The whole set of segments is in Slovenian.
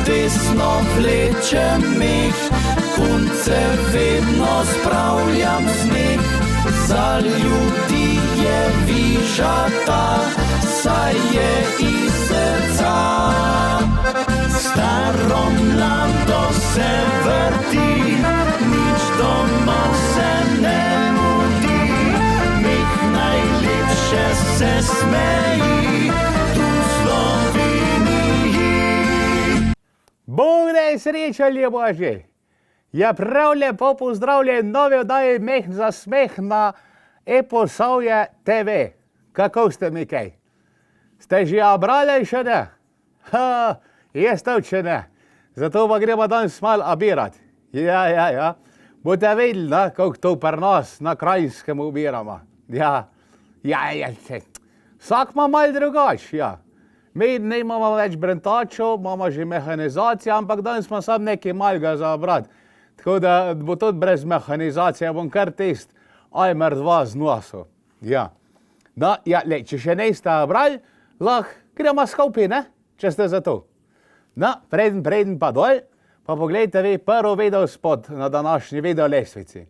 desno vlečem meh, punce vedno spravljam smeh. Za ljudi je vižata, saj je iz srca. Staro mlado se vrti, nič doma se ne mudi. Meh najlepše se smeji, tu v Sloveniji. Bog daj srečo, Bože. Ja, prav lepo pozdravljen novi oddaji Meh za smeh na ePosavje TV. Kako ste mi kaj? Ste že brali še ne? Jaz to še ne. Zato pa gremo danes malo abirat. Ja. Boste videli, kako to pri nas na Krajinskem ubiramo. Ja. Vsak ima malo drugač, ja. Mi ne imamo več brentačev, imamo že mehanizacijo, ampak danes smo samo nekaj malega za brati. Tako da bo tudi brez mehanizacije, bom kar test Ajmer 2 z nosu. Ja. No, ja, če še niste brali, lahko gremo skupaj, ne? Če ste za to. No, preden pa dol, pa pogledajte vi prvo video spot na današnji video lestvici.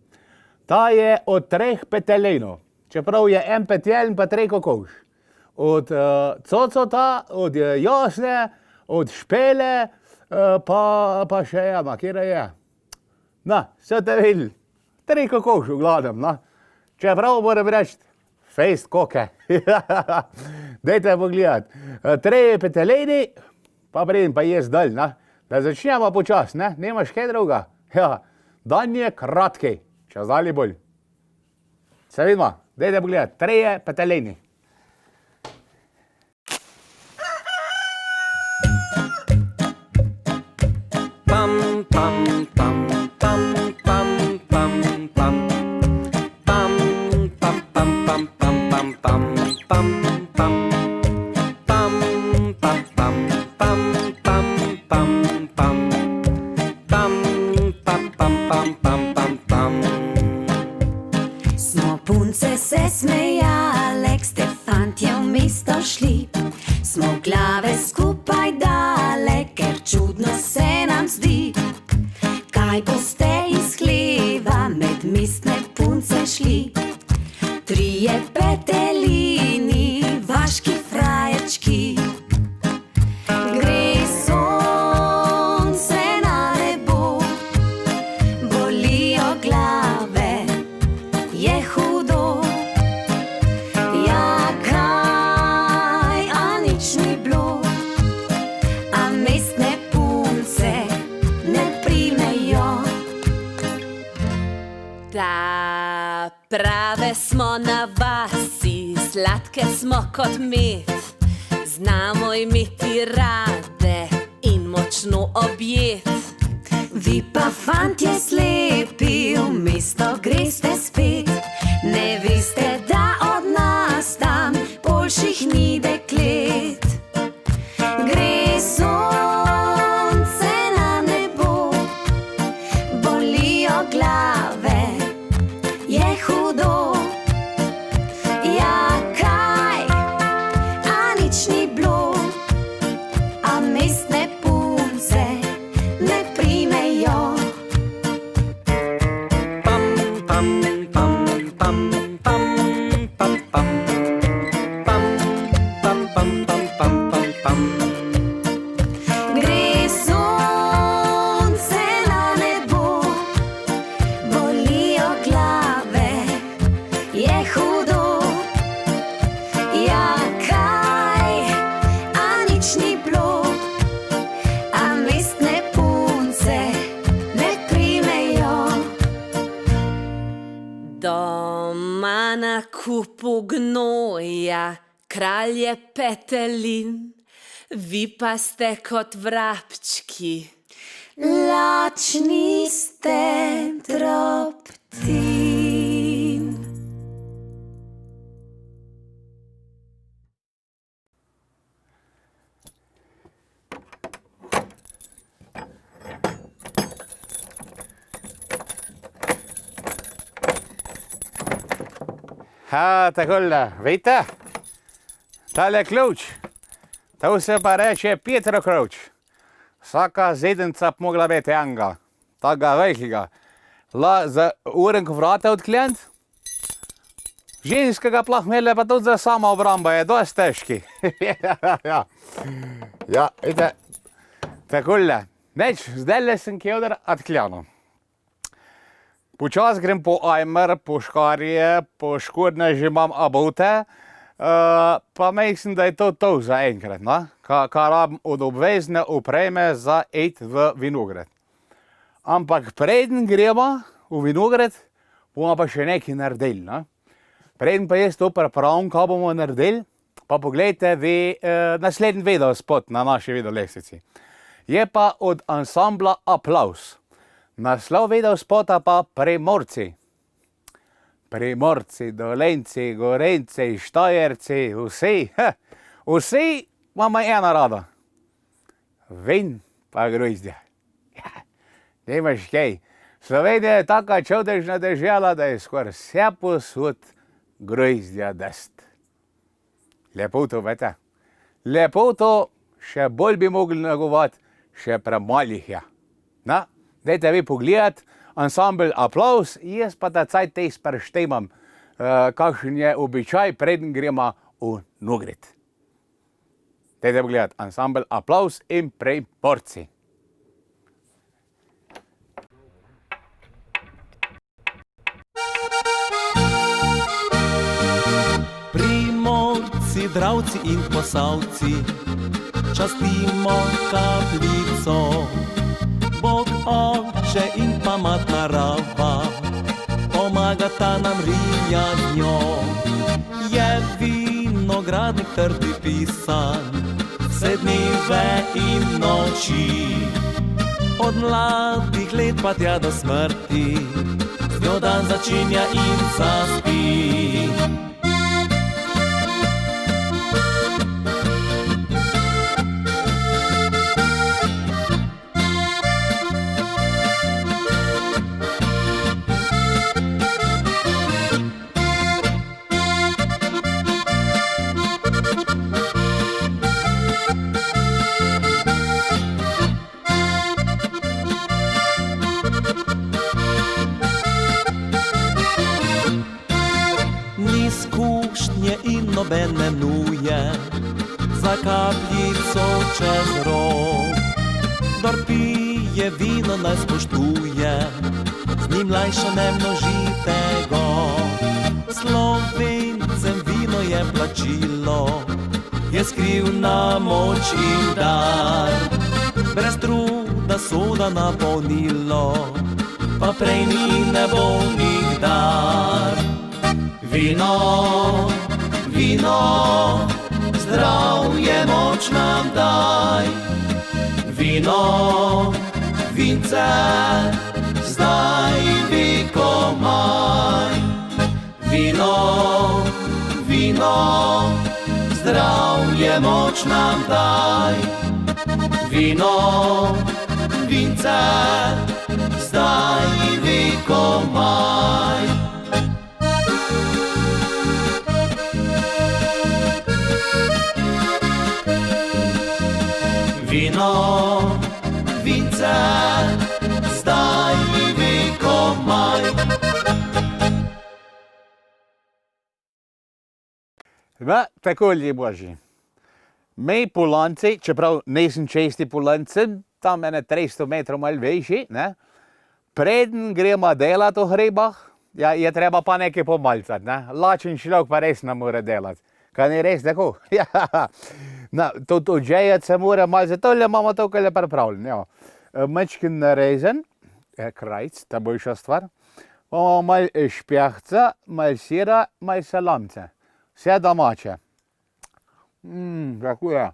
Ta je od 3 petelinov, čeprav je en petelin pa 3 kokoš. Od Cocota, od Jasne, od Špele, pa še ena, kjera je? No, ste videli, 3 kokoš v glavnem, no. Čeprav moram reči, fejst koke. Dajte pogledati. 3 petelini, pa preden pa jaz dol, ne. Da začnemo počas, ne, nemaš kaj druga. Ja, dan je kratki, čez dalje bolj. Se vidimo, dajte pogledati, 3 petelini. Pam, pam, pam, pam, pam, pam, pam. Pam, pam, pam, pam, pam, pam, pam, pam, pam. Pam, pam, pam, pam, pam, pam, pam. Pam, pam, pam, pam, pam, pam, pam. Smo punce se smejale, k ste fantje v mesto šli. Smo glave skupaj dale, ker čudno se nam zdi. Kaj boste iz hleva med mestne punce šli? 3 petelini, vaški frajerčki. Gre sonce na nebo, bolijo glave, je hudo. Ja, kaj, a nič ni bilo, a mestne punce ne primejo. Da, prave smo na vasi, sladke smo kot med. Znamo imeti rade in močno objet. Vi pa fantje slepi, v mesto greste spet. Ne veste, da od nas tam boljših ni deklet. Gre sonce na nebo, bolijo glave, je hudo. Ja, kaj, a nič ni bilo, a mestne punce ne primejo. Pam, pam, pam, pam, pam, pam, pam. Pam, pam, pam, pam, pam, pam, pam. Gre sonce na nebo, bolijo glave, je hudo. Ja, kaj, a nič ni bilo, a mestne punce ne primejo. Doma na kupu gnoja, kralj je petelin, vi pa ste kot vrabčki. Lačni ste drobtin. Takole, vidite? Tale ključ, to se pa reče Petrov ključ. Vsaka zedenca bi mogla biti enega, takega velikega. Za urenk vrata odkleniti, ženskega plahmele pa tudi za sama obramba je dosti težki. Ja, vidite, takole. Neč, zdajle sem kevder odklenil. Počas grem po ajmer, po škarje, po škodne že imam abote, pa mislim, da je to za enkrat, no? Kar rabim od obvezne opreme za iti v vinograd. Ampak preden gremo v vinograd, bomo pa še nekaj naredili, no? Preden pa jaz to pripravim, kaj bomo naredili, pa poglejte naslednji videospot na naši videolestvici. Je pa od ansambla Aplavz. Naslov videospota pa Primorci. Primorci, Dolenjci, Gorenjci, Štajerci, vsi imamo ena rada. Vin pa grozdje. Nimaš kaj. Slovenija je taka čudežna dežela, da je skoraj vse posod grozdja dest. Lepo to, veste. Lepo to, še bolj bi mogli negovati, še premalih je. Na, dajte vi pogledati, ansambl Aplavz, jaz pa ta cajt tej spreštemam, kakšen je običaj, preden gremo v vinograd. Dajte pogledati, ansambl Aplavz in Primorci. Primorci, Dravci in Posavci, častimo kapljico. Bog oče in pa mat narava, pomagata nam rijat njo. Je vinogradnik trdi pisan, vse dneve in noči. Od mladih let pa tja do smrti, z njo dan začinja in zaspi. Noben ne mnuje za kapljico čez rok. Kdor pije vino, naj spoštuje, z njim lajša ne množite go. Slovencem vino je plačilo, je skrivna moč in dar. Brez truda soda napolnilo, pa prej ni ne bo nikdar. Vino, vino, zdravje moč nam daj. Vino, vince, zdaj vekomaj. Vino, vino, zdravje moč nam daj. Vino, vince, zdaj vekomaj. Vino, vince, zdaj vekomaj. Tako ljudje božji. Mi Polanci, čeprav nisem česti Polanci, tam ene 300 metrov malo višji, ne? Preden gremo delati v hribah, je treba pa nekaj pomalcati, ne? Lačen človek pa res ne more delati. Kaj ni res tako? To odžejati se mora malo, zato imamo to, kar je pripravljeno. Mačkin narezen, krajc, ta boljša stvar. Imamo malo špjahca, malo sira, malo salamce. Vse domače. Tako je.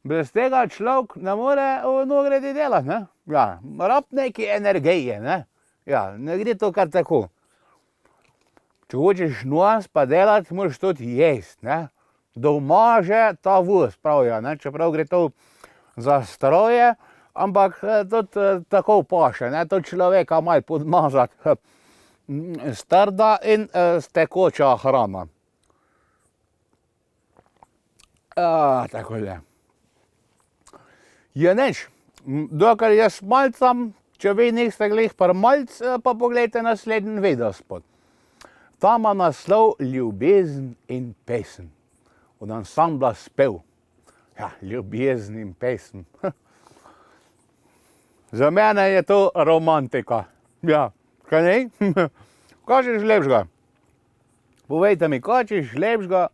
Brez tega človek ne more v vinogradi delati, ne? Ja, rab neke energije, ne? Ja, ne gre to kar tako. Če hočeš nos pa delati, moraš tudi jesti, ne? Doma že ta voz pravijo, ne? Čeprav gre to za stroje, ampak tudi tako paše, ne? To človeka malo podmazati strda in tekoča hrana. Tako je. Je nič, Dokler jaz malcam, če vi niste glih par malc, pa pogledajte naslednji videospot. Tam ima naslov Ljubezen in pesem. Od ansambla Spev. Ja, ljubezen in pesem. Za mene je to romantika. Ja, kaj ne? Kaj češ lepšega? Povejte mi, kaj češ lepšega,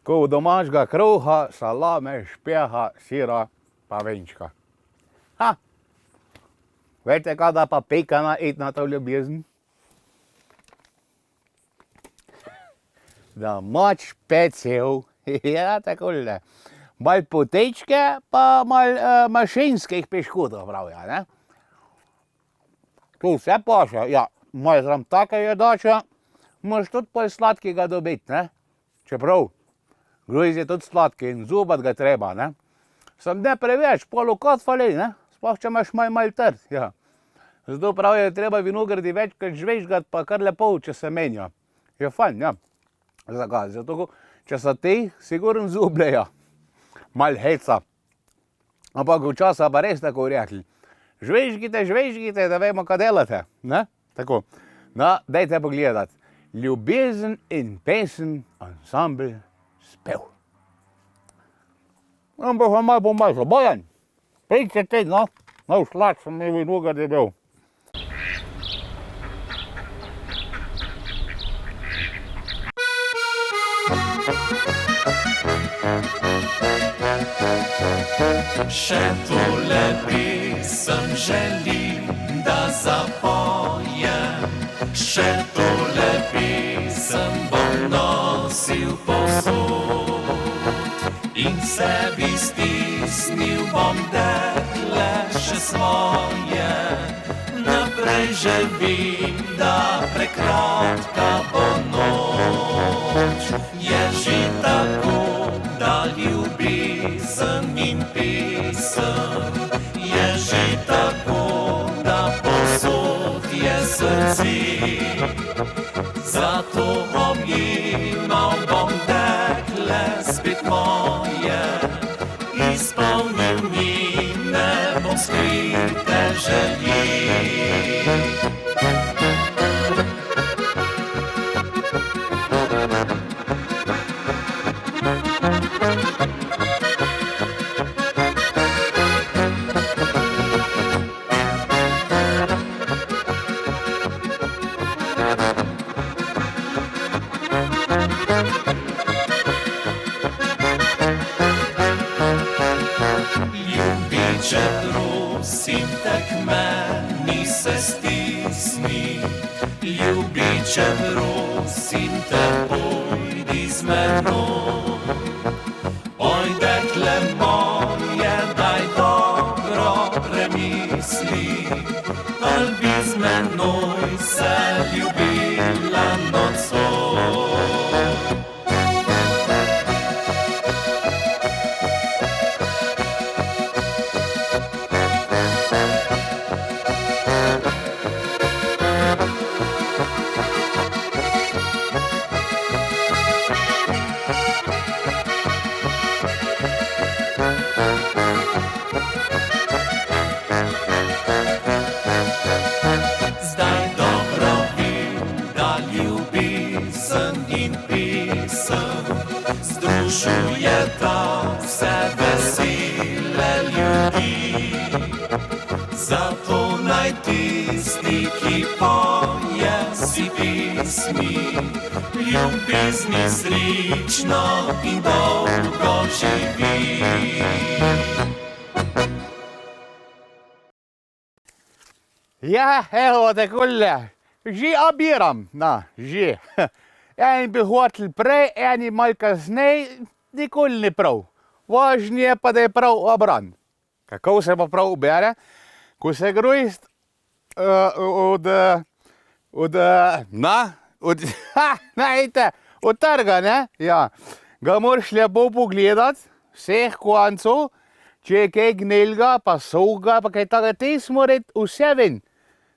ko domačega kruha, salame, špeha, sira pa venčka. Ha! Veste, kada pa pekana iti na to ljubezen? Da moč pecev, ja, takole. Mal potečke, pa mal mašinskih piškotov pravijo, ne? Tu vse paše, ja, mal zram take jedače, moraš tudi pol sladkega dobiti, ne? Čeprav, gruj je tudi sladki in zubat ga treba, ne? Sam ne preveč, pol okot fali, ne? Sploh, če imaš mal trd, ja. Zato pravijo, je treba vinogradi večkrat žvežgat, pa kar lepo, če se menja. Je fajn, ja. Zakaj? Zato, če so ti, sigurno zubljejo. Mal heca. Ampak včasih pa res tako rekli. Žvežgite, da vemo, kaj delate, ne? Tako. No, dajte pogledat. Ljubezen in pesem, ansambl Spev. Ampak vam malo pomažo. Bojan, pridite ti, no. No, slad sem mi vinograd je bil. Še tole pesem želim, da zapojem. Še tole pesem bom nosil povsod. In sebi stisnil bom dekle še svoje. Naprej želim, da prekratka bo noč. Je že tako, da ljubezen in pesem. Je že tako, da posod je srce. Zato objemal bom dekle spet moje. Izpolnil njene bom skrite želje. Ljubiče, prosim te k meni se stisni. Ljubiče, prosim te, pojdi z menoj. Oj, dekle moje, daj dobro premisli. Ali bi z menoj se ljubila nocoj. Zdaj dobro vem, da ljubezen in pesem združujeta vse vesele ljudi. Zato naj tisti, ki poje si pesmi, ljubezni srečno in dolgo živi. Ja, evo takole, že abiram, na, že. Eni bi hotel prej, eni malo kasneje, nikoli ni prav. Važnije pa, da je prav obran. Kako se pa prav ubere? Ko se grojst od trga, ne? Ja. Ga moraš lepo pogledat, vseh koncov, če je kaj gnilga, pa suhega, pa kaj takega, tis mora vse ven.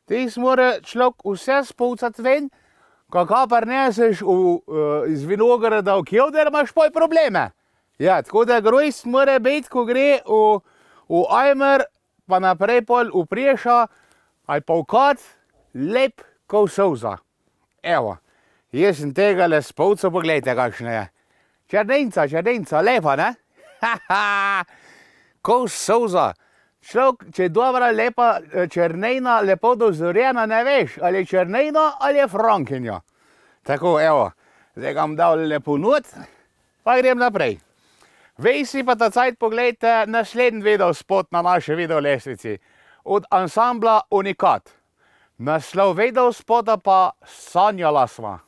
Tis mora človek vse spucati ven, kako prineseš iz vinograda v kevder, imaš pol probleme. Ja, tako da grojst mora biti, ko gre v ajmer, pa naprej pol upriješa ali pa vkat, lep ko solza. Evo, jaz sem tega le spolco, pogledajte, kakšne je. Črnenca, lepa, ne? Ko solza. Človek, če je dobra, lepa črnejna, lepo dozorjena, ne veš, ali je črnejna ali je frankinja. Tako, evo, zdaj ga bom dal lepo not, pa grem naprej. Vej si pa ta cajt pogledajte naslednji video spot na naše video lestvici od ansambla Unikat. Naslov video spota pa Sanjala sva.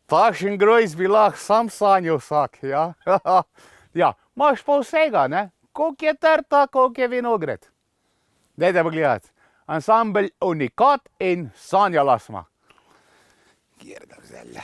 Takšen grojc bi lahko sam sanjal vsak, ja. Ja, imaš pa vsega, ne? Koliko je trta, koliko je vinograd. Dajte pogledati. Ansambel Unikat in Sanjala sva. Kjer ga vzeli?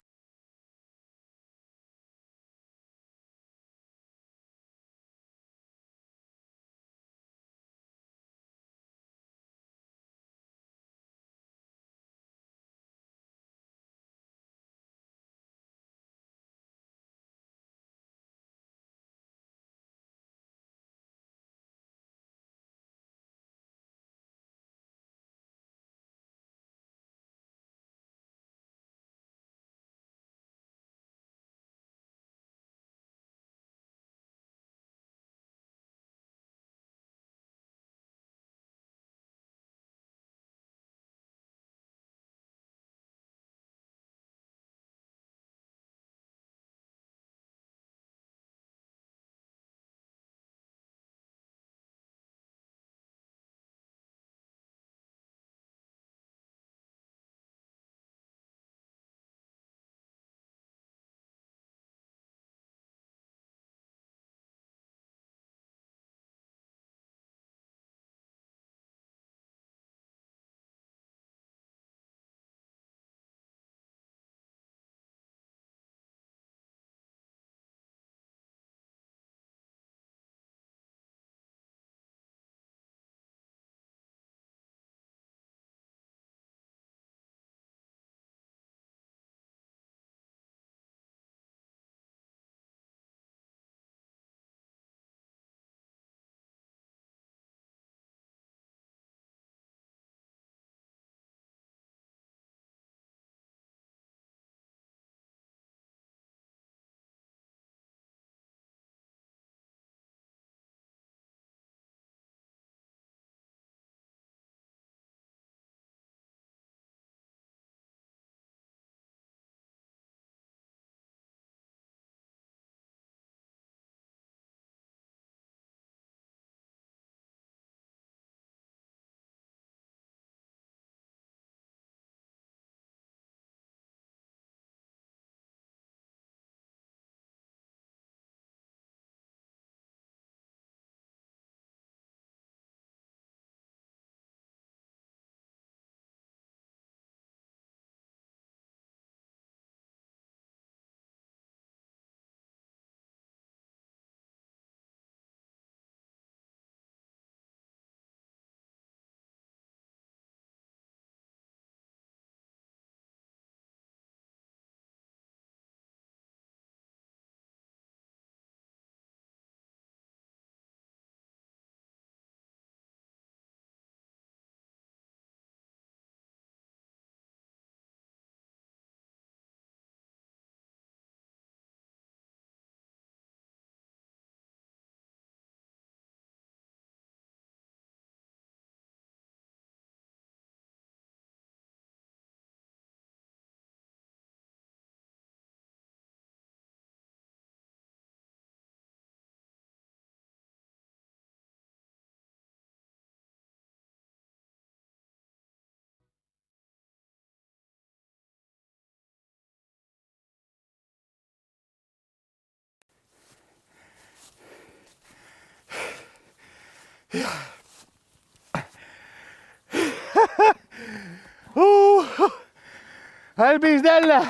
Ali bi zdajle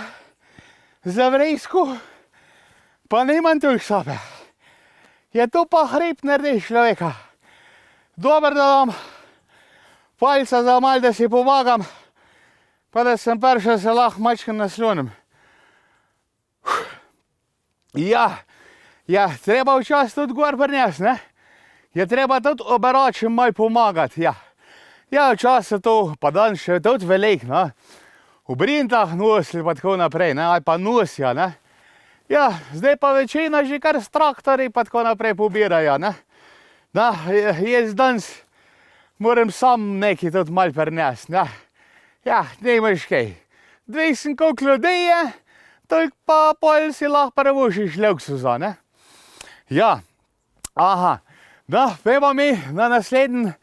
zavrejsko, pa nimam tu sobe. Je to pa hrib naredi človeka. Dober, da dam palca za malo, da si pomagam, pa da sem prišel, se lahko mačkam naslonim. Ja, treba včasih tudi gor prinesti, ne? je treba tudi oberačem malo pomagati, ja. Ja, včasih to, pa dan še tudi velik, ne. V brintah nosili pa tako naprej, ne, ali pa nosja, ne. Ja, zdaj pa večina že kar s traktorji pa tako naprej pobirajo, ne. Da, jaz danes moram sam nekaj tudi malo prinesti, ne. Ja, nimaš kaj. Dvejsen koliko ljudi je, toliko pa pol si lahko privoščiš luksuza, ne. Ja, aha. Da, pojmo mi na naslednji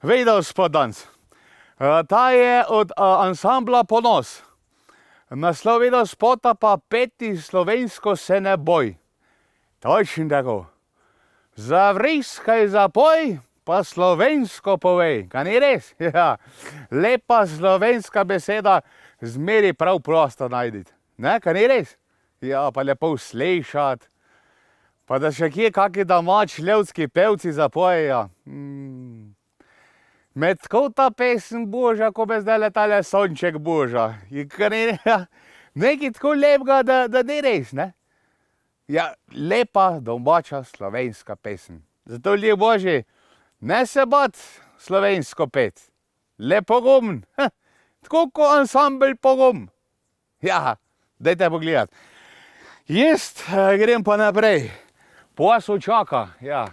videospot danes. Ta je od ansambla Ponos. Naslov videospota pa Peti slovensko se ne boj. Točno tako. Zavriskaj zapoj, pa slovensko povej. Kaj ni res? Ja. Lepa slovenska beseda zmeri prav prosto najditi. Ne, kaj ni res? Ja, pa lepo slišati. Pa da še kje kaki domači ljudski pevci zapojejo. Med tako ta pesem božja, ko bi zdaj letale sonček božja. Nekaj tako lepega, da ni res, ne? Ja, lepa domača slovenska pesem. Zato, ljub božji, ne se bat slovensko pet. Le pogum. Tako ko ansambel pogum. Ja, dajte pogledati. Jaz grem pa naprej. Posel čaka, ja.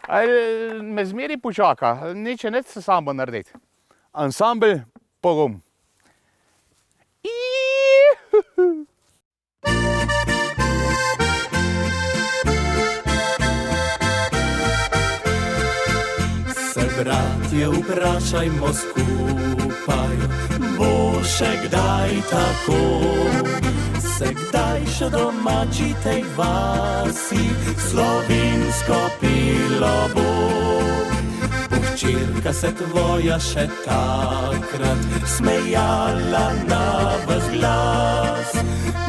Ali me zmeri počaka, nič se samo narediti. Ansambel pogum. Se bratje vprašajmo skupaj, bo še kdaj tako? Se kdaj še domači tej vasi slovinsko pilo bo? Bo hčerka se tvoja še takrat smejala na ves glas?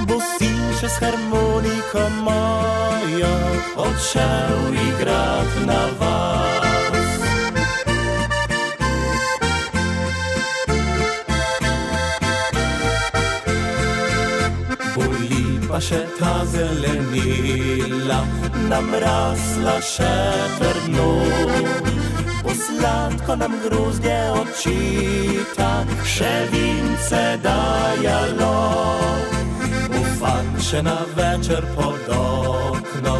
Bo sin še s harmoniko mojo odšel igrat na vas? Pa še ta zelenila nam rasla še trdno. Bo sladko nam grozdje očita še vince dajalo. Bo fant še na večer pod okno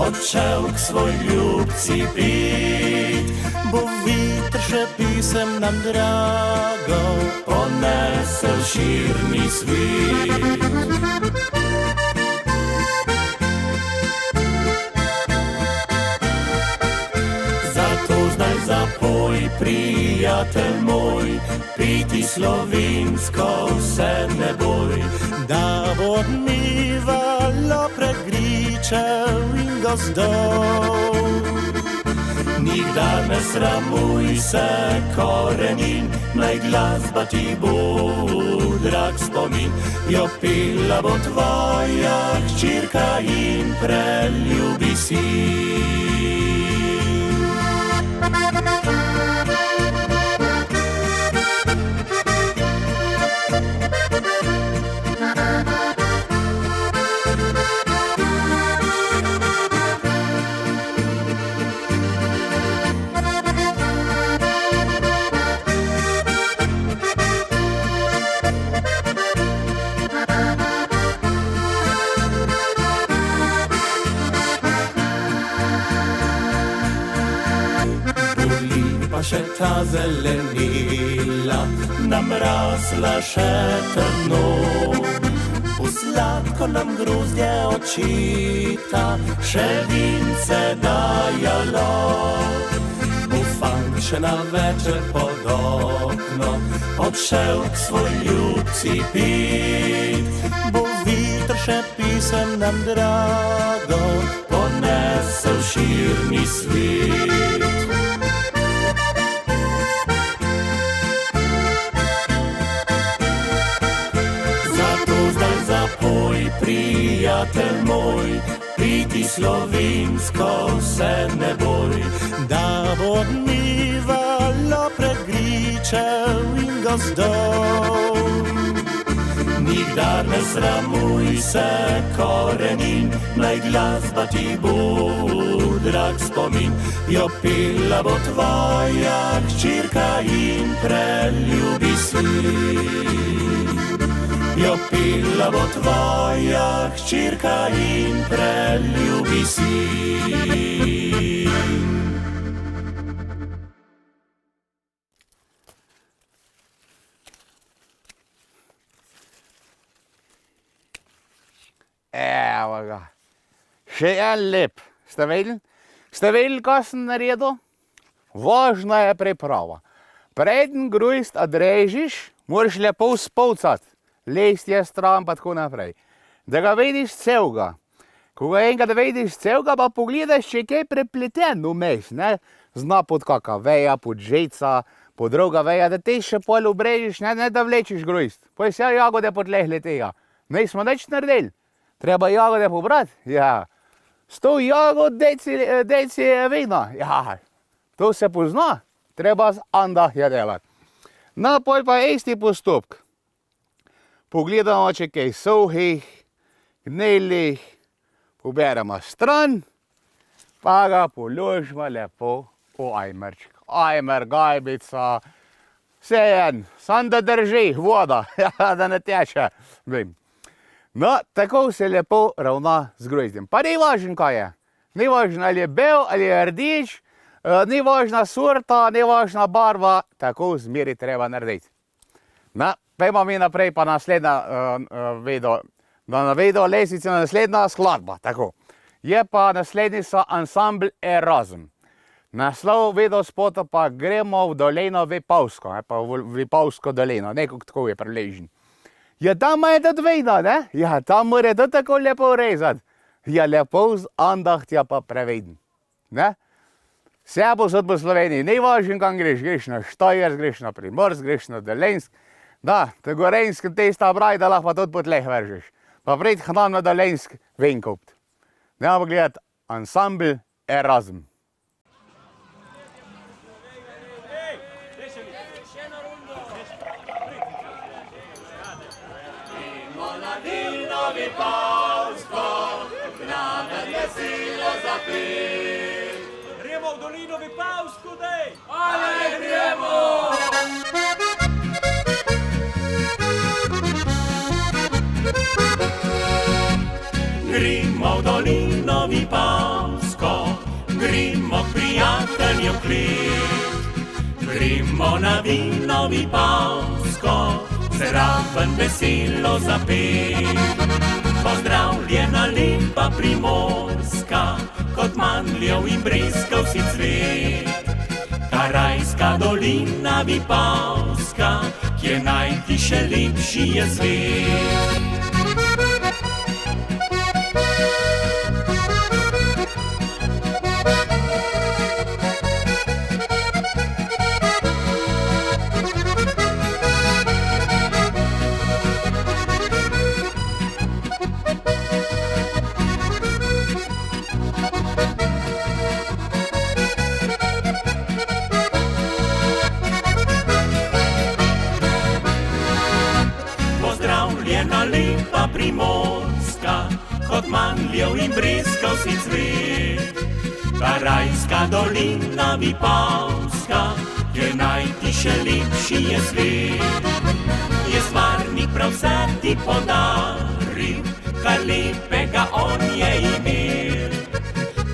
odšel k svoj ljubci pit. Bo vitr še pisem nam drago ponesel širni svit. Zapoj, prijatelj moj, piti slovinsko se ne boj, da bo odmivalo prek gričev in gozdov. Nikdar ne sramuj se korenin, naj glasba ti bo drag spomin. Jo pila bo tvoja hčerka in preljubi sin. Še ta zelenila nam rasla še trdno. Bo sladko nam grozdje očita še vince dajalo. Bo fant še na večer pod okno odšel k svoj ljubci pit. Bo vitr še pisem nam drago ponesel širni svit. Prijatelj moj, piti slovinsko se ne boj, da bo odmivalo prek gričev in gozdov. Nikdar nikdar ne sramuj se korenin, naj glasba ti bo drag spomin. Jo pila bo tvoja hčerka in preljubi sin. Jo pila bo tvoja hčerka in preljubi sin. Evo ga. Še en lep. Ste videli? Ste videli, kaj sem naredil? Važna je priprava. Preden grujst odrežiš, moraš lepo spolcati. Listje stran pa tako naprej. Da ga vidiš celega. Ko ga enkrat vidiš celega, pa pogledaš, če je kaj prepleten vmes, ne? Zna pod kaka veja, pod žeca, pod druga veja, da te še pol obrežiš, ne da vlečeš grujst. Poj vse jagode podlehle tega. Nismo nič naredili. Treba jagode pobrati? Ja. 100 jagod, deci vina. Ja, to se pozna. Treba z andahja delati. No, pol pa isti postopek. Pogledamo, če kaj suhih, gnilih, poberemo stran, pa ga položimo lepo v ajmerček. Ajmer, gajbica, vse en, samo da drži voda, da ne teče. No, tako se lepo ravna z grozdjem. Pa ni važno, kaj je. Ni važno, ali je bel, ali je rdič, ni važna sorta, ni važna barva, tako zmeri treba narediti. No, pojmo mi naprej, pa naslednja video lesica, naslednja skladba, tako. Je pa naslednji so ansambl Erasm. Naslov video spota pa Gremo v dolino Vipavsko, pa v Vipavsko dolino, nekako tako je priležen. Ja, tam je tudi vina, ne? Ja, tam mora tudi tako lepo rezati. Ja, lepo z andahtja pa preveden. Ne? Vse posod po Sloveniji, ni važno, kam greš. Greš na Štajersk, greš na Primorsk, greš na Dolenjsk. Da, te gorenjske testa braj, da lahko pa tudi po tleh vržeš. Pa pred k nam na Dolenjsk vin kupt. Ne pa gledati ansambl Erasm. Vipavsko, namen veselo zapet. Gremo v dolino Vipavsko, dej! Ale gremo! Gremo v dolino Vipavsko, gremo k prijatelju klet. Gremo na vino Vipavsko, zraven veselo zapet. Pozdravljena lepa Primorska, kot mandljev in breskov si cvet. Karajska dolina Vipavska, kjer najti še lepši je svet. Primorska, kot mandljev in breskov si cvet. Karajska dolina Vipavska, kjer najti še lepši je svet. Je stvarnik prav vse ti podaril, kar lepega on je imel.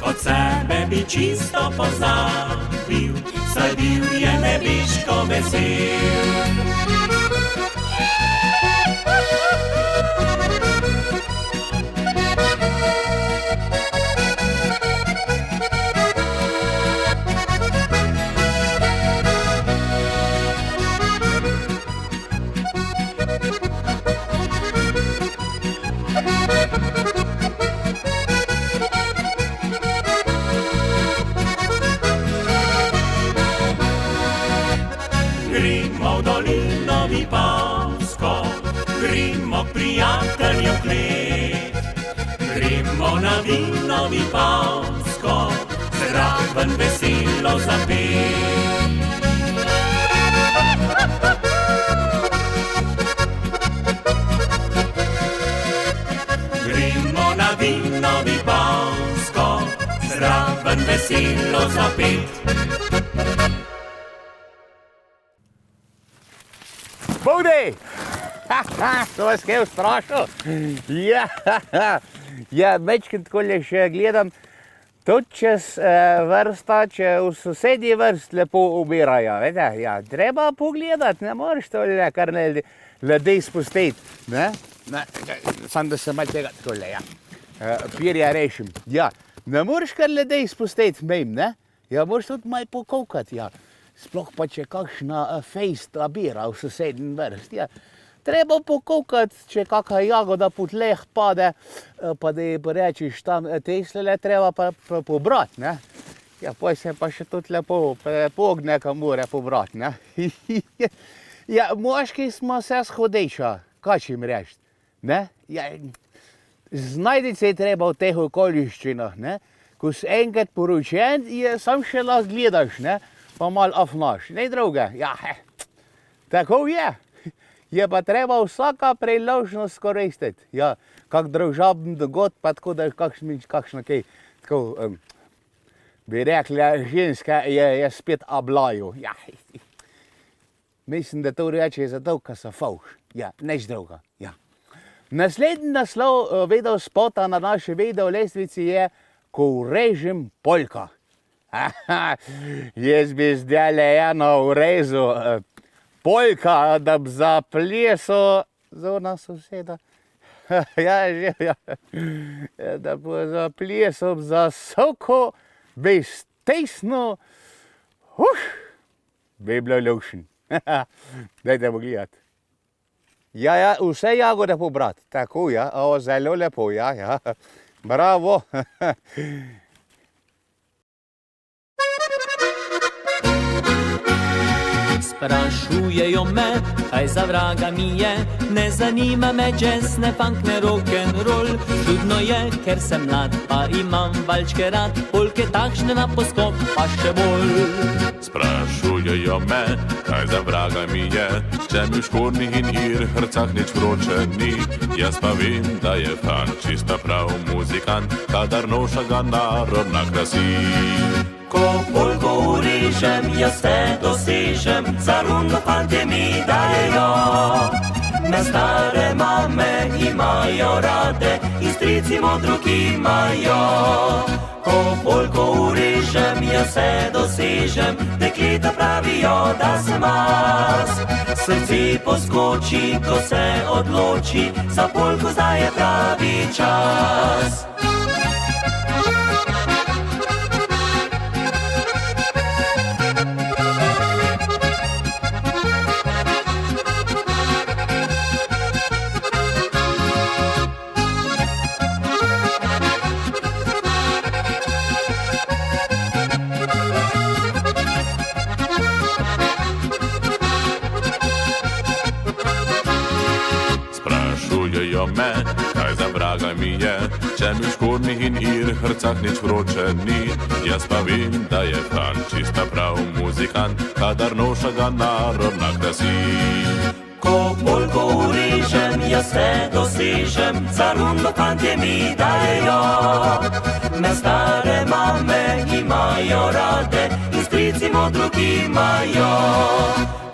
Od sebe bi čisto pozabil, saj bil je nebeško vesel. Gremo v dolino Vipavsko, gremo k prijatelju klet. Gremo na vino Vipavsko, zraven veselo zapet. kosilo za pit. Budi! To vas kaj ustrašil? Ja, ja, večkrat takole še gledam, tudi čez vrsta, če v sosednji vrst lepo ubirajo, vete, ja, treba pogledati, ne moreš to kar ljudi spustiti, ne? Sam da se malo tega takole, ja, pirja rešim, ja, ne moreš kar ljudi spustiti, ne? Ja, moraš tudi malo pokovkati, ja. Sploh pa če kakšna fejsta bira v sosednji vrst, ja. Treba pokovkati, če kakšna jagoda po tleh pade, pa da ji rečeš tam, teslele treba pa pobrati, ne. Ja, poj se pa še tudi lepo pogneka mora pobrati, ne. Ja, moški smo se shodejša, kaj če jim reči, ne. Ja, znajditi se je treba v teh okoliščinah, ne. Ko si enkrat poročen, sam še lahko gledaš, ne. Pa malo afnaš, ne druge, ja, tako je. Je pa treba vsaka priložnost koristiti, ja, kak družabni dogod, pa tako da kakšno kaj, tako, bi rekla, ženska je spet ablaju, ja. Mislim, da to reče zato, ker so fauš, ja, nič druga, ja. Naslednji naslov video spota na naši video lestvici je Ko režem polka. Jaz bi zdajle eno urezal polka, da bi zaplesal zunaj soseda. Ja, že, ja. Da bi zaplesal za soko, bi stisnil, bi bilo lušen. Dajte pogledati. Ja, vse jagode pobrati, tako, ja, zelo lepo, ja. Bravo. Sprašujejo me, kaj za vraga mi je, ne zanima me jazz, ne funk, ne rock'n'roll. Čudno je, ker sem mlad, pa imam valčke rad, polke takšne na poskok, pa še bolj. Sprašujejo me, kaj za vraga mi je, če mi v škornjih in irhrcah nič vroče ni. Jaz pa vem, da je fan čista prav muzikant, kadar noša ga narodna krasi. Ko polko urežem, jaz te dosežem, za rundo fantje mi dajejo. Me stare mame imajo rade, in strici modruk imajo. Ko polko urežem, jaz te dosežem, dekleta pravijo, da sem mas. Srce poskoči, ko se odloči, za polko zdaj je pravi čas. Me, kaj za vraga mi je, če mi v škornjih in irhrcah nič vroče ni. Jaz pa vem, da je fan čista prav muzikant, kadar noša ga narodna krasi. Ko polko urežem, jaz te dosežem, za rundo fantje mi dajejo. Me stare mame imajo rade, in strici modruk imajo.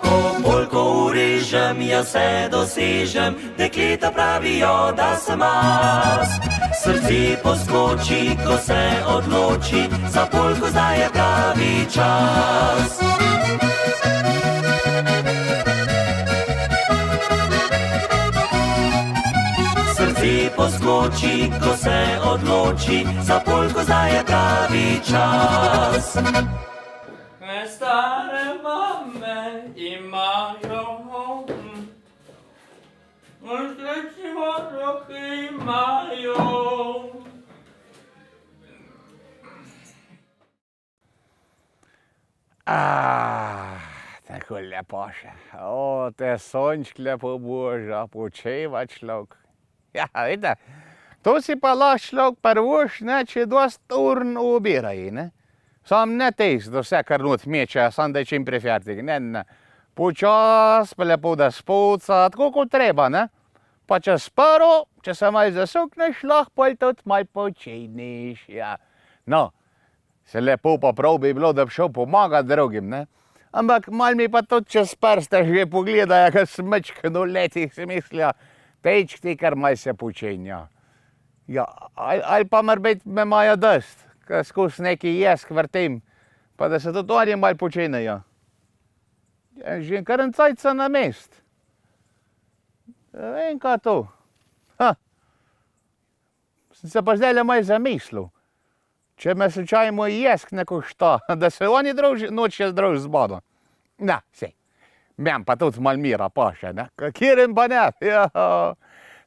Ko polko urežem, jaz se dosežem, dekleta pravijo, da sem mas. Srce poskoči, ko se odloči, za polko zdaj je pravi čas. Srce poskoči, ko se odloči, za polko zdaj je pravi čas. Me stare mame imajo, strici modruk imajo. Tako lepo še. O, te sončk lepo boža, počeva človek. Ja, vidite, to si pa lahko človek prvoš, ne, če dost urn ubirajo, ne. Sam ne tejst, da vse kar not meče, sam da je čim prefertik, ne. Počas, pa lepo da spuca, tako kot treba, ne. Pa čez prvo, če se malo zasukneš, lahko pol tudi malo počiniš, ja. No, Se lepo pa prav bi bilo, da bi šel pomagati drugim, ne? Ampak mal mi pa tudi čez prste že pogledajo, ko smečkano leti, si mislijo, peč ti kar malo se počenja. Ja, ali pa morbiti me imajo dost, ko skozi neki jesk vrtim, pa da se tudi oni malo počenejo. Ja, že kar en cajca na mest. Vem, kaj to. Sem se pa zdaj malo zamislil. Če me slučaj moj jesk neko šta, da se oni noče druži z mano. Na, sej. Mem pa tudi malo mira paše, ne? Kjerim pa ne. Ja.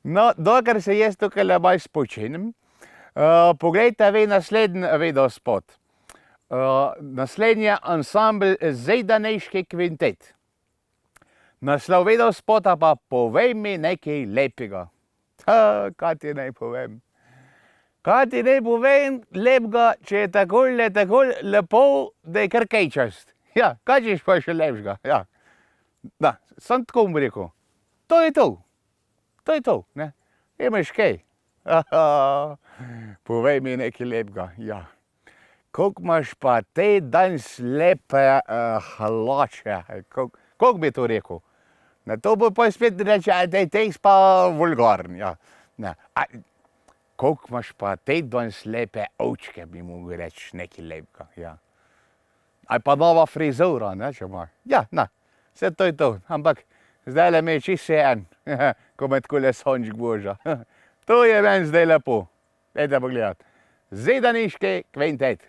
No, dokler se jaz tukaj malo spočinem, poglejte vi naslednji videospot. Naslednji je ansambl Zejdanejški kvintet. Naslov videospota pa povej mi nekaj lepega. Kaj ti naj povem? Kaj ti naj povem lepega, če je takole lepo, da je kar kejčast. Ja, kaj češ pa še lepšega? Ja. Da, sem tako bom rekel. To je to. To je to, ne? Imaš kaj? Povej mi nekaj lepega, ja. Koliko imaš pa te danes lepe hlače? Koliko bi to rekel? Na to bo pa spet reči, da je tekst pa vulgaren, ja. Ne. Koliko imaš pa te danes lepe očke, bi mogel reči nekaj lepega, ja. Ali pa nova frizura, ne, če imaš. Ja, ne, vse to je to, ampak zdajle mi je čisto en, ko me takole sonček boža. To je meni zdaj lepo. Dajte pogledati. Zejdanejški kvintet.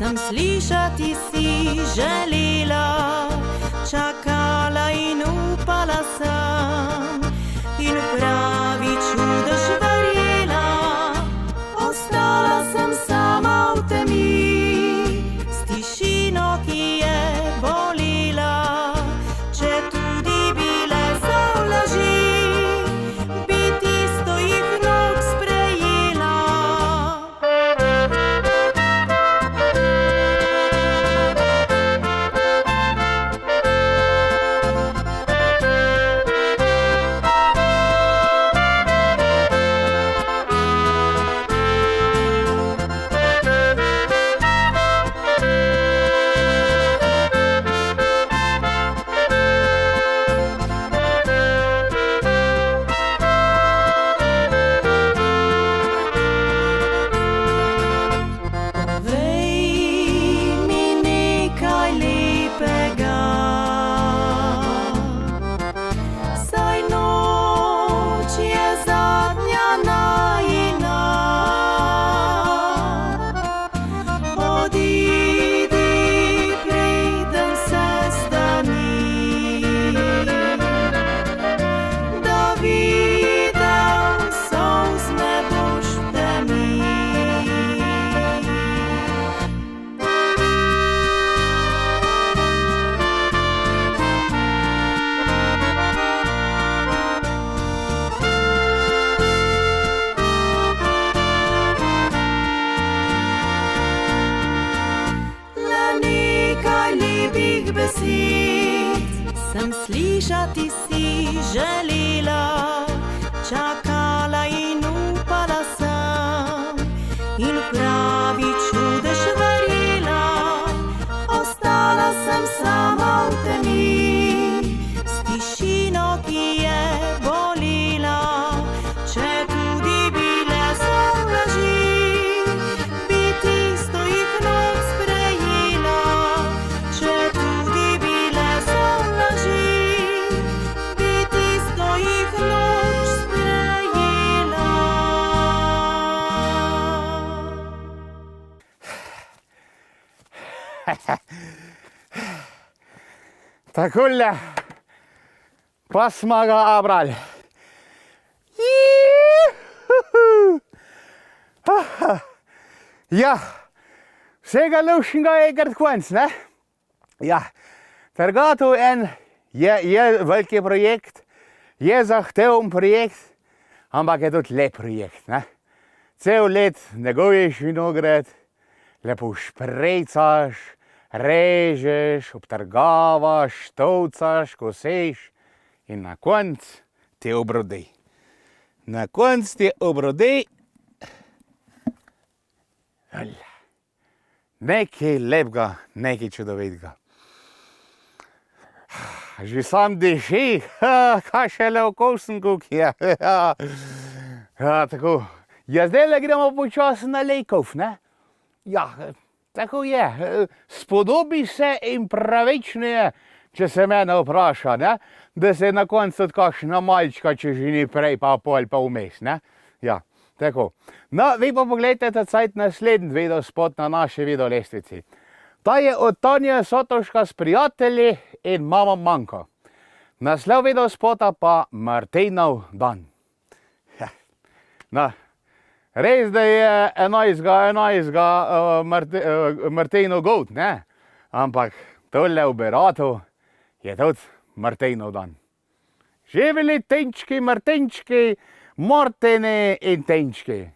Sem slišati si želela, čakala in upala sem, in pravi čudež verjela. Ostala sem sama v temi, s tišino, ki je bolila. Če tudi bile so laži, bi tisto jih nog sprejela. Sem slišati si želela, čakala in upala sem, in Takole, pa smo ga obrali. Ja, vsega lušnjega je enkrat konc, ne? Ja, trgatev je veliki projekt, je zahteven projekt, ampak je tudi lep projekt, ne? Cel let neguješ vinograd, lepo šprejcaš, režeš, obtrgavaš, tovcaš, koseš in na konc ti obrodi. Na konc ti obrodi nekaj lepega, nekaj čudovitega. Že sam diši, kaj šele okusen kuk je. Ja, tako. Ja, zdaj gremo počasi na Lejkov, ne? Ja, tako je. Spodobi se in pravično je, če se mene vpraša, ne? Da se na koncu tudi kakšna malčka, če že ni prej, pa pol, pa vmes, ne? Ja, tako. No, vi pa pogledajte ta cajt naslednji videospot na naši videolestvici. Ta je od Tanje Sotoška s prijatelji in mamo Manko. Naslov videospota pa Martinov dan. Ja. No, res, da je 11. Martinov god, ne? Ampak tole v Beratu je tudi Martinov dan. Živeli tenčki, Martinčki, Morteni in tenčki.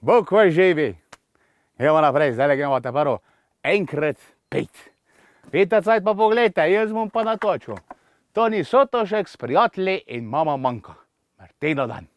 Bog vas živi. Gremo naprej, zdaj gremo te prvo enkrat pet. Peta cajt pa pogledajte, jaz bom pa natočil. Toni Sotošek s prijatelji in mama Manka. Martinov dan.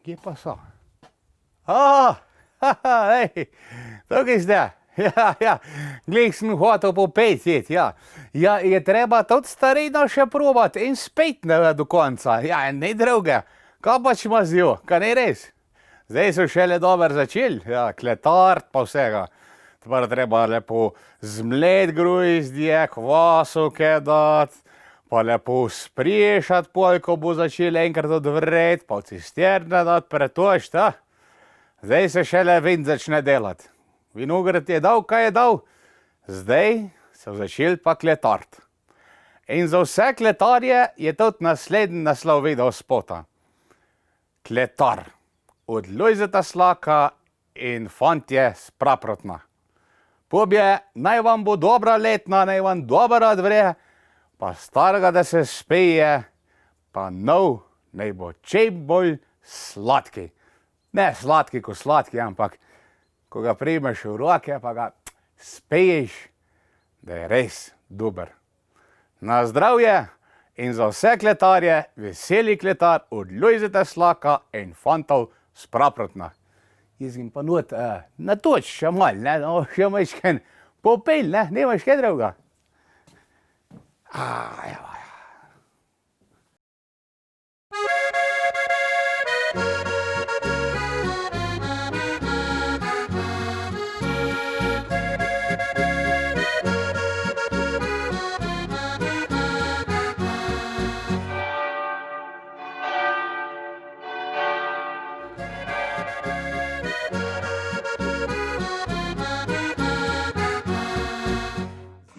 Kje pa so? O, ej, tukaj ste. Ja, glej, sem hotel popeti, ja. Ja, je treba tudi starino še probati in spet ne do konca. Ja, ne druge. Kaj pa če ima z jo, kaj ne res? Zdaj so šele dobro začeli, ja, kletart pa vsega. Tepar treba lepo zmlet grozdje, kvasovke dati, pa lepo spriješati pol, ko bo začeli enkrat odvreti, pa v cisterne dati pretošt, a? Zdaj se šele vin začne delati. Vinograd je dal, kaj je dal? Zdaj so začeli pa kletart. In za vse kletarje je tudi naslednji naslov video spota. Kletar. Od Lojzeta Slaka in fantje s Praprotna. Pobje, naj vam bo dobra letna, naj vam dobro odvre, pa starega, da se speje, pa nov, naj bo čim bolj sladki. Ne sladki ko sladki, ampak ko ga primeš v roke, pa ga speješ, da je res dober. Na zdravje in za vse kletarje, veseli kletar od Lojzeta Slaka in fantov s Praprotna. Jaz jim pa not, natoč še mal, ne, no, še majčken popelj, ne, nemaš kaj drugega. Ja.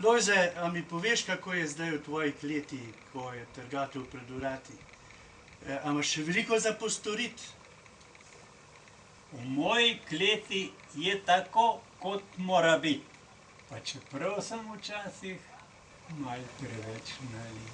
Lojze, a mi poveš, kako je zdaj v tvoji kleti, ko je trgatev pred vrati? A imaš še veliko za postoriti? V moji kleti je tako, kot mora biti. Pa čeprav sem včasih malo preveč nalil.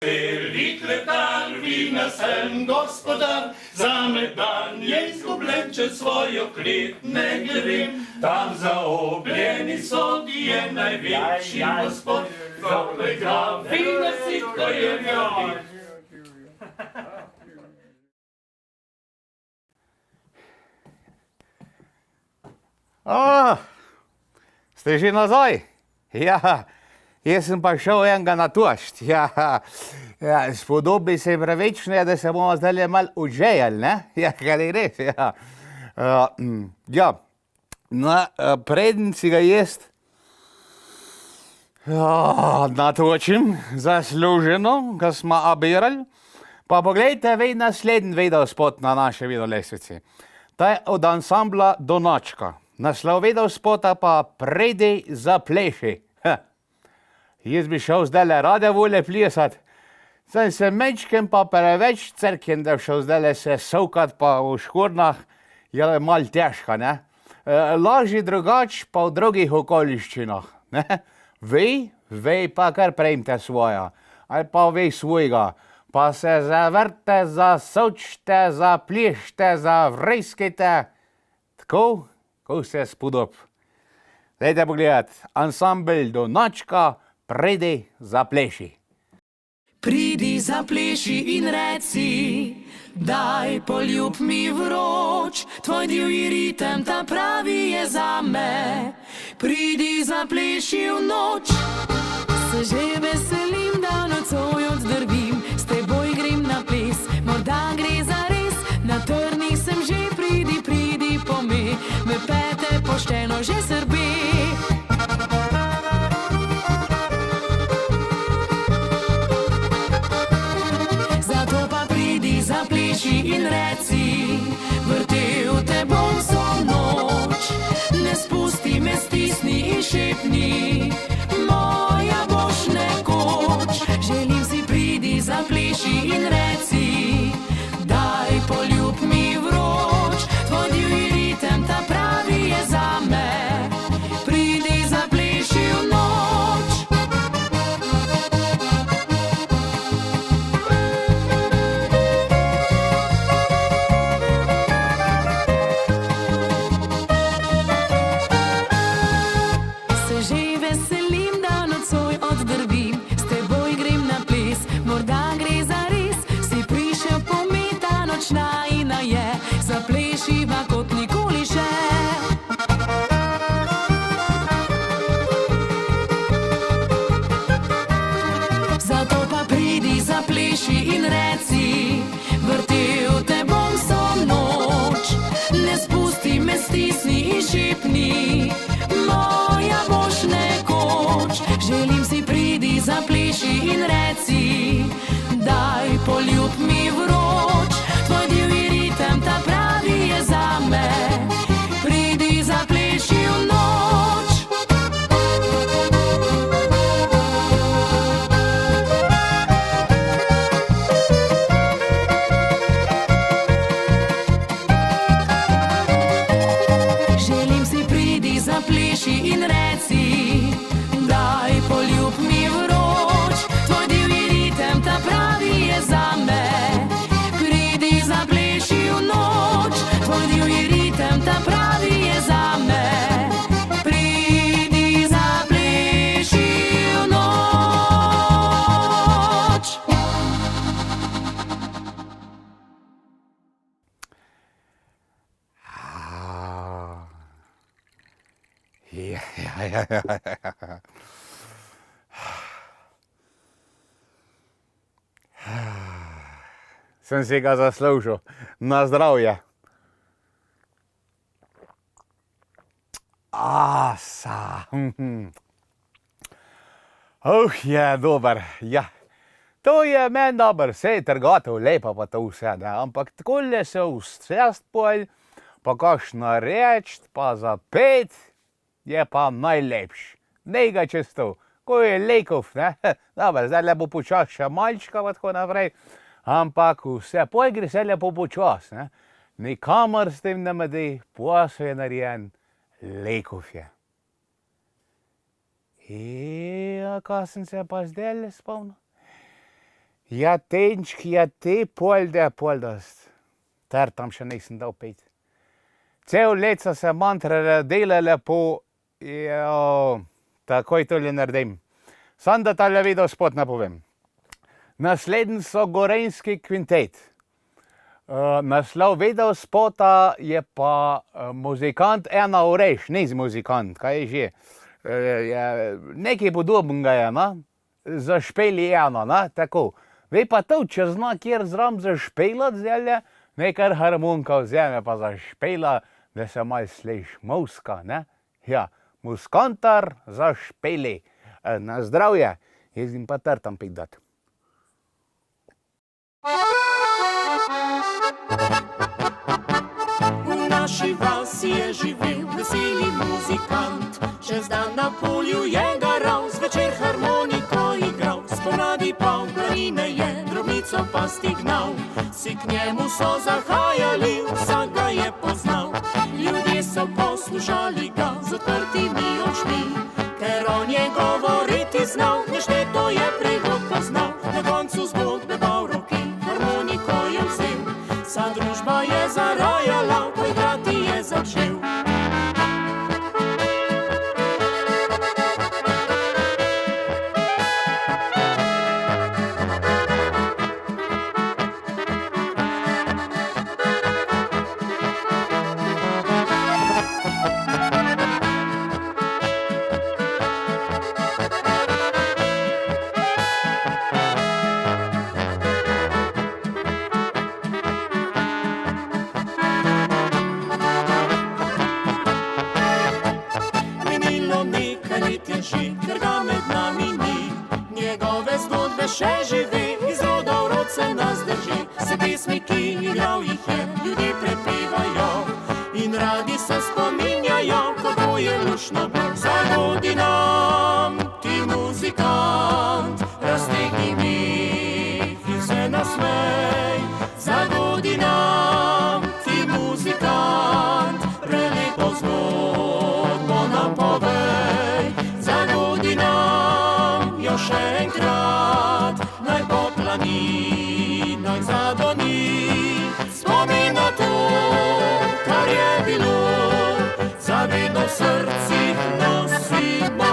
Velik letar, vina sem gospodar, za medan je izgubljen, če svojo klet ne grem. Tam zaobljeni sodi je največji gospod, kolega vina sitko je velik. O, ste že nazaj? Ja, jaz sem pa šel enega na tošt. Ja, spodobi se prevečne, da se bomo zdaj malo odžejali, ne? Ja, kaj je res, ja. Ja, preden si ga jest, natočim zasluženo, ko smo abirali, pa poglejte, naslednji videospot na naše videolestvici. To je od ansambla Donačka. Naslov videospota pa Pridi zapleši. Jaz bi šel zdajle rade volje plesat, sem se mečkem pa preveč crkjen, da bi šel zdajle se sovkat pa v škornah, je malo težka, ne? Lažje drugač pa v drugih okoliščinah, ne? Vej pa kar prejmite svoja, ali pa vej svojega, pa se zavrte, zasovčte, zaplešite, zavreskite, tako, ko se spodob. Dajte pogledat, ansambl Donačka, Pridi zapleši. Pridi zapleši in reci, daj poljub mi vroč, tvoj divji ritem ta pravi je zame. Pridi zapleši v noč, se že veselim, da nocoj oddrvim, s teboj grem na ples, morda gre za res, na trnih sem že, pridi, pridi po me, me pete pošteno že srbi. Zapleši in reci, vrtel te bom vso noč, ne spusti me, stisni in šepni, moja boš nekoč. Želim si, pridi, zapleši in reci, daj poljub mi vroč, tvoj divji ritem ta pravi je zame. Pridi, zapleši v noč. Zaplešiva kot nikoli še. Zato pa pridi, zapleši in reci, vrtel te bom vso noč, ne spusti me, stisni in šepni, moja boš nekoč. Želim si, pridi, zapleši in reci, daj poljub mi vroč, tvoj divji ritem ta pravi je zame. Pridi, zapleši v noč. Želim si, pridi, zapleši in reci, daj poljub mi vroč, tvoj divji ritem ta pravi je zame. Pridi, zapleši v noč, tvoj divji ritem ta pravi je zame. Pridi, zapleši v noč. Sem si ga zaslužil. Na zdravje. Je dober, ja. To je meni dober, vse je trgatev, lepa pa to vse, ne? Ampak takole se usest pol, pa kakšna reč, pa zapet, je pa najlepši. Nej ga čez to, ko je lekov, ne? Dobar, zdaj lepo počas še malčka, pa tako naprej. Ampak vse, pol gre se lepo počas, ne? Nikamor s tem ne medi, posel je narejen, lekov je. Kaj sem se pa zdaj spomnil? Ja, tenčki, ja, te poldost. Ter tam še nisem dal pet. Cel let so se mantre delale po, takoj tole naredim. Sam da tale video spot napovem. Naslednji so Gorenjski kvintet. Naslov videospota je pa muzikant Ena Oreš, niz muzikant, kaj je že. Je nekaj podobnega je, ne? Zašpeli ena, ne? Tako. Ve pa to, če zna, kjer zram zašpelat zdajle, nekaj harmonika vzeme pa zašpela, da se malo sliš muska, ne? Ja, muskantar zašpeli. Na zdravje, jaz jim pa tartam pit dat. V naši vasi je živel veseli muzikant, čez dan na polju je garal, zvečer harmoniko igral, spomladi pa v planine je drobnico pa stignal, si k njemu so zahajali, vsak ga je poznal, ljudje so poslušali ga z odprtimi očmi, ker on je govoriti znal, nešteto je prigod poznal, na koncu zgodbe pa v roki harmoniko je vzel, vsa družba je zarajala, poigrati je začel. Ker ga med nami ni, njegove zgodbe še živi, iz roda v rod se nas drži, se pesniki igral jih je, ljudje prepevajo in radi se spominjajo, kako je lušno bilo. Zagodi nam ti muzikant, raztegni mih in se nasmej, zagodi nam ti muzikant, prelepo zgodbo napovej, zagodi nam jo še enkrat, naj po planinah zadoni, spomin na to, kar je bilo, zavedno v srcih nosimo.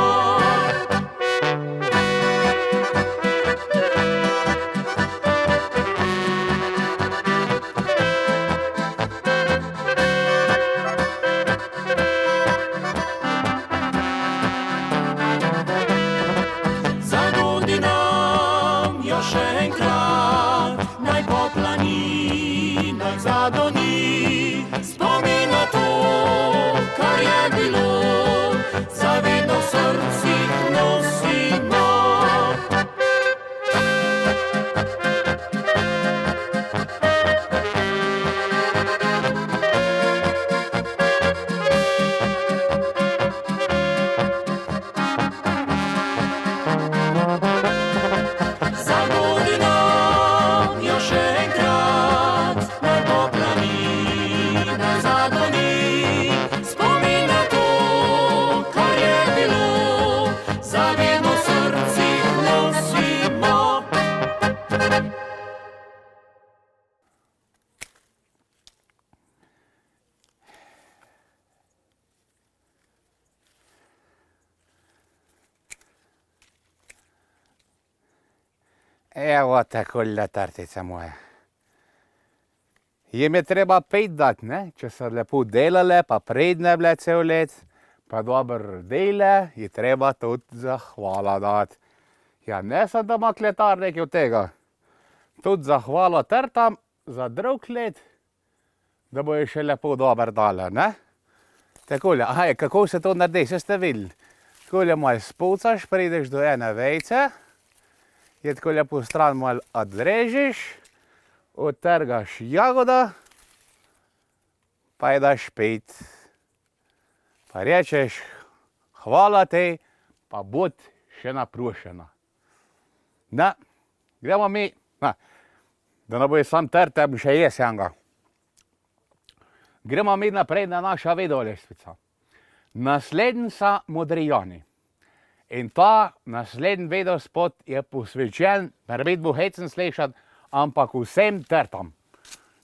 Zadoni, spomin na to, kar je bilo, zavedno v srcih nosimo. Zagodi nam jo še enkrat, spomin na to, kar je bilo, zavedno v srcih nosimo. Evo takole, tartica moja. Jim je treba pet dat, ne? Če so lepo delale, pa predne bile cel let, pa dobro dele, je treba tudi zahvala dat. Ja, ne sem doma kletar nekaj od tega. Tudi zahvala trtam za drug let, da bojo še lepo dobro dale, ne? Takole, kako se to naredi, se ste videli? Takole malo spucaš, prideš do ene vejce, je tako lepo stran malo odrežiš, odtrgaš jagoda, pa je daš pet. Pa rečeš, hvala ti, pa bud še naprošena. Da, gremo mi, da ne bojo sam trtem še jaz enega. Gremo mi naprej na naša videolestvica. Naslednji so Modrijani. In ta naslednji videospot je posvečen, ne bo hecen slišati, ampak vsem trtam.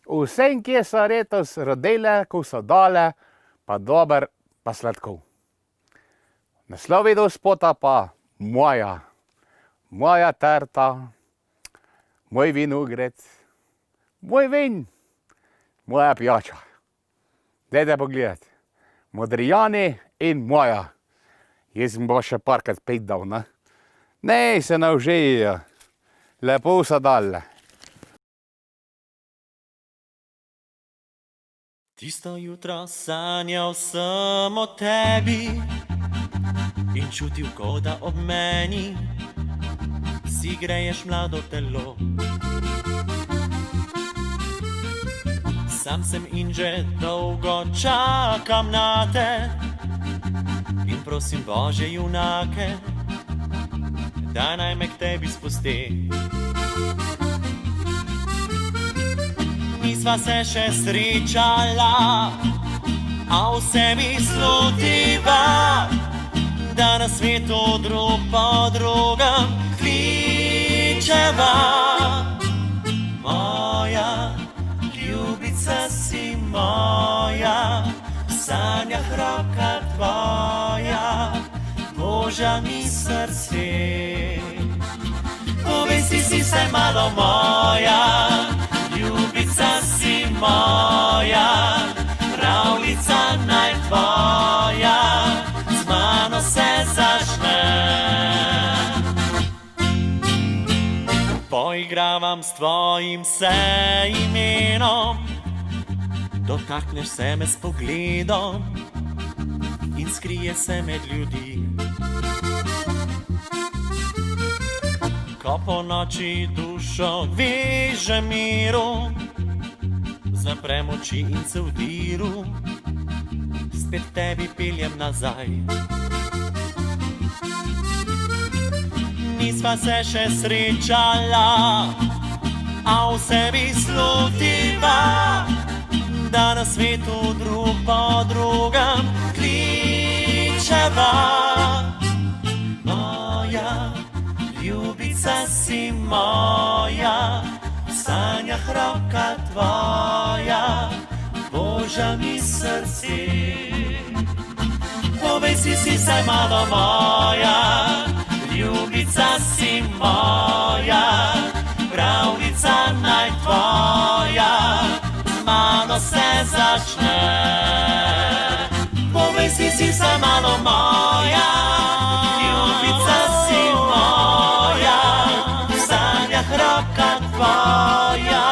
Vsem, ki so letos rodile, ko so dale, pa dober, pa sladkov. Naslov videospota pa moja. Moja trta, moj vinograd, moj vin, moja pijača. Dajte pogledati. Modrijani in moja. Jaz sem bo še parkrat pet dal, ne? Nej se ne užijo. Lepo so dale. Tisto jutro sanjal sem o tebi in čutil, kot da ob meni si greješ mlado telo. Sam sem in že dolgo čakam na te in prosim Božje junake, da naj me k tebi spusti. Nisva se še srečala, a vse mi slutiva, da na svetu drug po drugem kličeva. Moja ljubica si moja, v sanjah roka tvoja, Božja mi srce. Povesi si se malo moja, ljubica si moja, pravljica naj tvoja, z mano se začne. Poigravam s tvojim se imenom, dotakneš se me s pogledom in skrije se med ljudi. Ko po noči dušo veže miru, zaprem oči in se v diru spet tebi peljem nazaj. Nisva se še srečala, a v sebi slutiva, da na svetu drug po drugem kličeva. Moja ljubica si moja, v sanjah roka tvoja, Božja mi srce. Povesi si se malo moja, ljubica si moja, pravljica naj tvoja, z mano se začne. Povesi si se malo moja, ljubica si moja, v sanjah roka tvoja,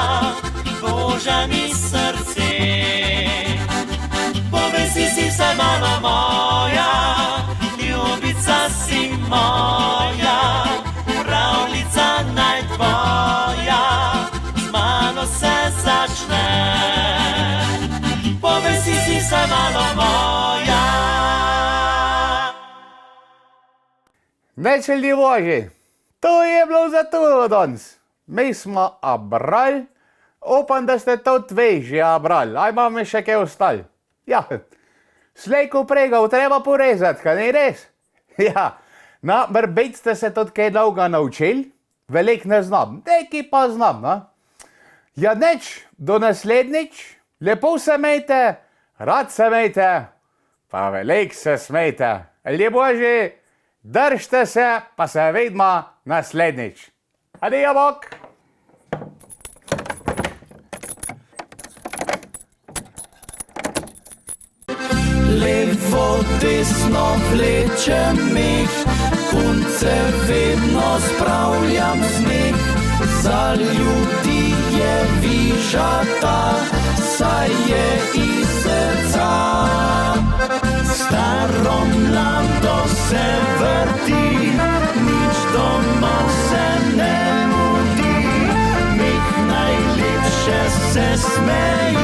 Božja mi srce. Povesi si se malo moja, ljubica si moja, pravljica naj tvoja, z mano se začne. Povesi si se malo moja. Nečelji Božji, to je bilo za to danes. Mi smo abrali, upam, da ste to dve že abrali. Aj imamo še kaj ostali. Ja, slejko pregov treba porezati, kaj ne res? Ja, no, brbejt ste se tudi kaj dolga naučili, velik ne znam, neki pa znam, no? Ja, neč, do naslednjič, lepo se mejte, rad se mejte, pa velik se smejte. Ljubje Božji, držite se, pa se vidimo naslednjič. Adijo, bok! Levo, desno vlečem mih, punce vedno spravljam smeh. Za ljudi je vižata, saj je iz srca. Staro mlado se vrti, nič doma se ne mudi. Mih najlepše se smeji.